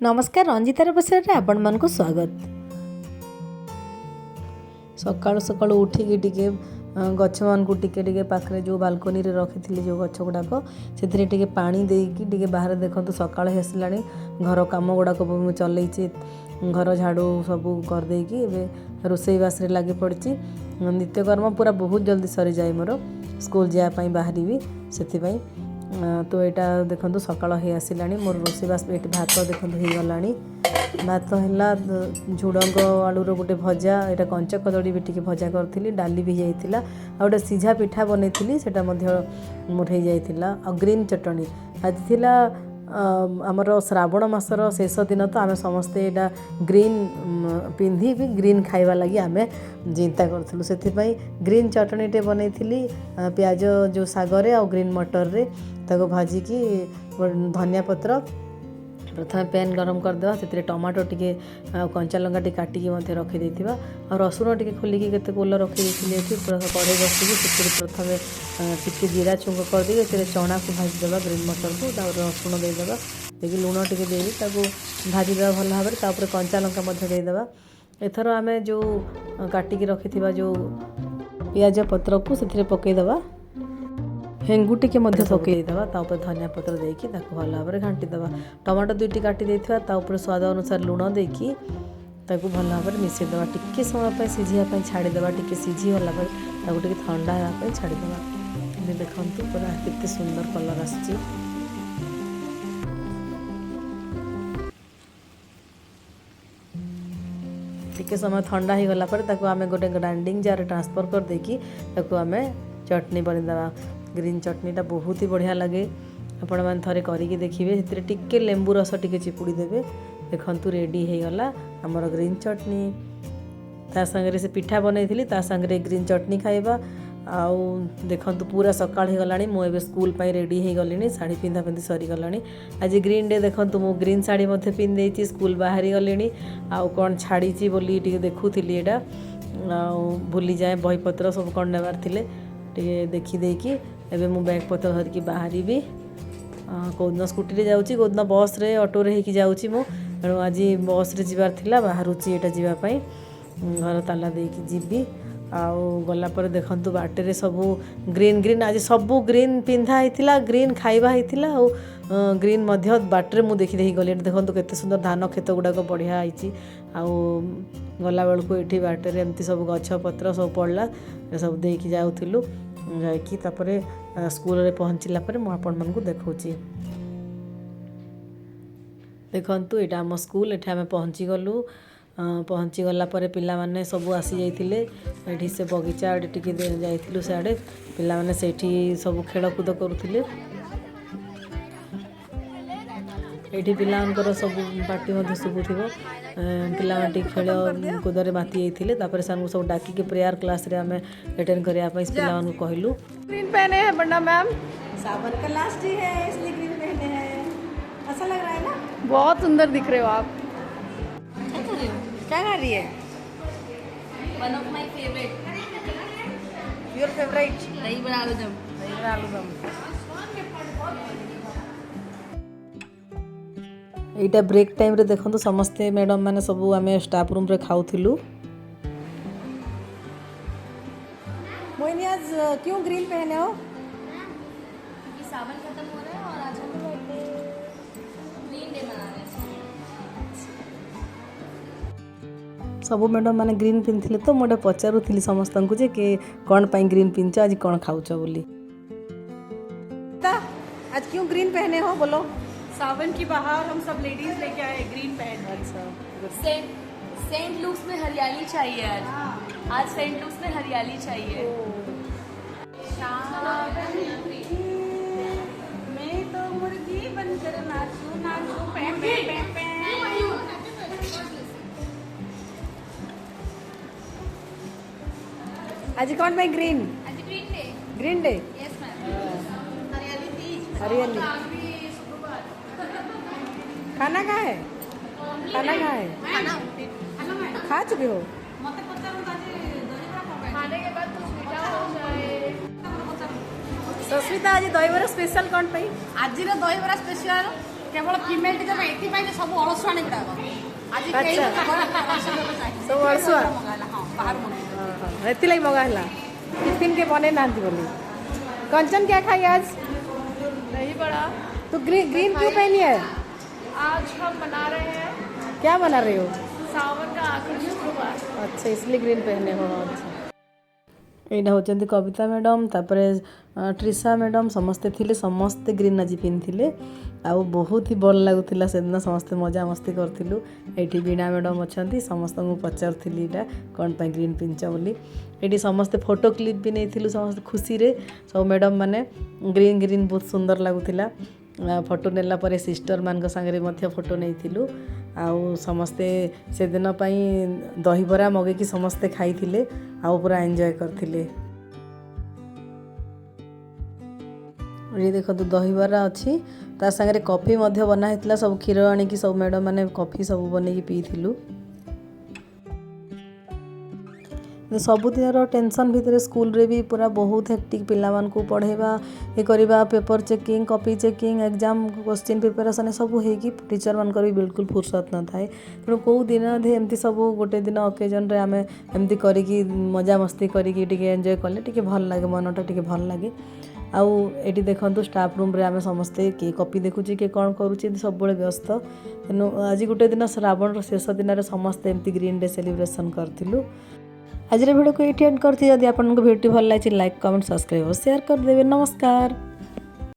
नमस्कार रंजितार बसरे आपण मानक स्वागत। सकाळु सकाळु उठिकी टिके गछ मान को टिके पाखरे जो बालकोनी रे रखी थी जो गछ गुड़ाक से टिके पानी देकी टिके बाहर देखो सकाळ हेसलाणी घर काम गुड़ाक चलैछि घर झाड़ू सब करदेकी रोसई बास लगी पड़ी नित्यकर्म पूरा बहुत जल्दी सरी जाए मोर स्कूल जावाई बाहरी से तो यहाँ देखो सकाळ हो आसला मोर रोसईबास ये भात देखो हो गला भात है झुड़ंग आलूर गोटे भजा यहाँ कंचा कदड़ी भी टी भजा करी डाली भी जाइला आ गोटे सीझा पिठा बनई से मोर हो जाइला आ ग्रीन चटनी आज थिला आमर श्रावण मासर शेष दिन तो आम समस्ते यहाँ ग्रीन पिंधि भी ग्रीन खाइबा लगी आम चिंता करूँ से ग्रीन चटनीटे बनई प्याज जो सागरे आ ग्रीन मटर रे ताको भाजिकी धनिया पत्र प्रथम पैन गरम करदे से टमाटो टी कंचा लंका टी काटिकी रखी और रसुण टी खोलिकी केते कोल रखी कड़े बसिकी से प्रथम टी जीरा छुंक करदे चना को भाजीदेवा ग्रीन मटर को रसुण देदेवा देखिए लुण टी भाजीदेवा भल भाव में कंचा लंका देदेवा एथर आम जो काटिकी रखी जो पियाज पत्र को से पकईदेवा हेंगु टिके पकईदेवा धनिया पत्र देकी भल भाव में घाटीदेवा टमाटो दुईटी काटी देता स्वाद अनुसार लुण देकी भल भाव में मिसईदेवा टिके समय सीझापी छाड़ीदेवा टिके सीझीगला टे ठंडा होगापी छाड़ीदेवा देखु पूरा केते सुंदर कलर आसची टिके समय ठंडा हो गला आम गोटे ग्राइंडिंग जार ट्रांसफर कर देकी आम चटनी बनेदेवा ग्रीन चटनीटा बहुत ही बढ़िया लगे आपण मैंने थे करके देखिए से टिके लेंबू रस टिके चिपुड़ी देवे देखु रेडी हो गला आमर ग्रीन चटनी ता संगे से पिठा बनई ता संगे ग्रीन चटनी खाइबा आउ देखु पूरा सकाळ हो गला मुझे स्कूल पाई रेडी हो गली शाढ़ी पिंधा पिंधि सरी गला आज ग्रीन डे देखु मु ग्रीन शाढ़ी पिंधे स्कूल बाहरी गली आउ कौन छाड़ी बोली देखुली यहाँ भूली जाए बहीपत्र सब कौन नेबार थे देखी देकी एबे मु बैग पत्र धरिकी बाहरी भी कौदिन स्कूटी रे जाऊँगी कौदिन बस रे ऑटो रे होकी जाऊँगी मु तेणु आज बस रे जीवार थिला बाहरुची एटा जीवापाई घर ताला देकी जीवी आउ गला पर देखंतु बाटे रे सबू ग्रीन ग्रीन आज सबू ग्रीन पिंधा होइतिला ग्रीन खाइबा होइतिला आउ ग्रीन मध्य बाटे मु देखी देखी गली देखंतु केते सुंदर धान खेत गुड़ाक बढ़िया आइची आउ गला बेलू ये बाटे रे एमती सब गछ पत्र सब पड़ला सब देकी जाउथिलु जाइकी तापरे स्कूल रे पहुँचला पर मु आपण मानकु देखौची देखंतु एटा हम स्कूल एठा हम पहुँची गलु पहुँची गला पर पिला माने सब आसी जाइथिले एठी से बगीचा आड़े टिके जाइथिलु से आड़े पिला माने सेठी सब खेल कूद करुथिले एठी पिलांकर सब पार्टी मध्य शुभुथिबो पिला माटी खेल कूदरे माती जाइथिले तापर सानू सब डाकी के प्रेयर क्लास रे हमें अटेंड करिया पई पिला मानू कहलु ग्रीन पहने हैं बंडा मैम सावन का लास्ट डे है इसलिए ग्रीन पहने हैं अच्छा लग रहा है ना बहुत सुंदर दिख रहे हो आप क्या कर रही है One of my favorite. Your favourite दही बड़ा आलूदम. एटा ब्रेक टाइम रे देखो समस्ते मैडम माने सब आम स्टाफ रूम रे खाऊथिलु मोहिनी आज क्यों ग्रीन पहने हो क्योंकि सावन खत्म हो रहा है और आज हम बर्थडे ग्रीन डे मना रहे हैं. सब मैडम माने ग्रीन पिंधले तो मोटे पचारुथिली समस्त को जे के कौन पाई ग्रीन पिंच आज कौन खाऊच बोली आज क्यों ग्रीन पहने हो बोलो सावन की बहार हम सब लेडीज लेके आए ग्रीन पहन. अच्छा सेंट लुक्स में हरियाली चाहिए आज सेंट लुक्स में हरियाली चाहिए. मैं तो मुर्गी बनकर नाचूं नाचूं पे पे पे पे. आज कौन पाई ग्रीन आज green day. Green day yes ma'am. हरियाली तीज. हरियाली खाना कहाँ है खाना कहाँ है खा चुके हो खाने के बाद कुछ मीठा हो जाए. सस्मिता आज दहीबरा स्पेशल कौन पाई आज दहीबरा स्पेशल केवल फीमेल टीचर एथि सब अलसुआणी गुड़ा आज कई सब अलसुआ हां बाहर मंगा एति लगी मगा हला टिफिन के बने नांती बोली। कंचन क्या खाई आज? दही बड़ा। तो ग्रीन क्यों पहनी है? आज हम बना रहे हैं क्या बना रहे हो? सावन का आखिरी शुक्रवार। अच्छा इसलिए ग्रीन पहने हो। अच्छा यहाँ होचंती कविता मैडम तापरे ट्रिशा मैडम समस्ते थिले समस्ते ग्रीन आज पिंधिले आउ बहुत ही भल लगुला से दिन समस्ते मजा मस्ती करथिलु। एठी बीणा मैडम अछंती समस्त को पचारथिली एटा कोन पय ग्रीन पिंच बोली। एठी समस्ते फोटो क्लिप भी नेथिलु समस्त खुशी रे सब मैडम माने ग्रीन बहुत सुंदर लगुला। फोटो नेला परे सिस्टर मान संगे मध्य फोटो नेथिलु आउ समस्ते से दिन पई दहीबरा मगे कि समस्ते खाइथिले आउ पूरा एंजॉय करथिले। ये देखो तो दहीबरा अच्छी ता संगे कॉफी मध्य बना हेतला सब क्षीर आनी कि सब मैडम माने कॉफी सब बने कि पीथिलु। सबुदिन टेंशन भितर स्कूल रे भी पूरा बहुत हेक्टिक पिला मान को पढ़ेबा ये करबा paper checking copy checking exam question preparation सब होगी टीचर मान भी बिल्कुल फुर्सत न थाए। तेणु कौ दिन अधे एमती सब गोटे दिन ओकेजन रे आमे एमती करिकी मजा मस्ती करिकी टिके एंजॉय कले टिके भल लागे मनटा टिके भल लागे। आउ एटी देखंतु स्टाफ रूम रे आमे समस्ते के कॉपी देखुची के कोन करूची सब बळे व्यस्त। तेणु आज गोटे दिन श्रावण रो शेष दिन रे समस्ते एमती ग्रीन डे सेलिब्रेशन करथिलु। आज वीडियो को ये एंड करती। यदि आपको वीडियो भल लगी लाइक कमेंट सब्सक्राइब और शेयर कर देवे। नमस्कार।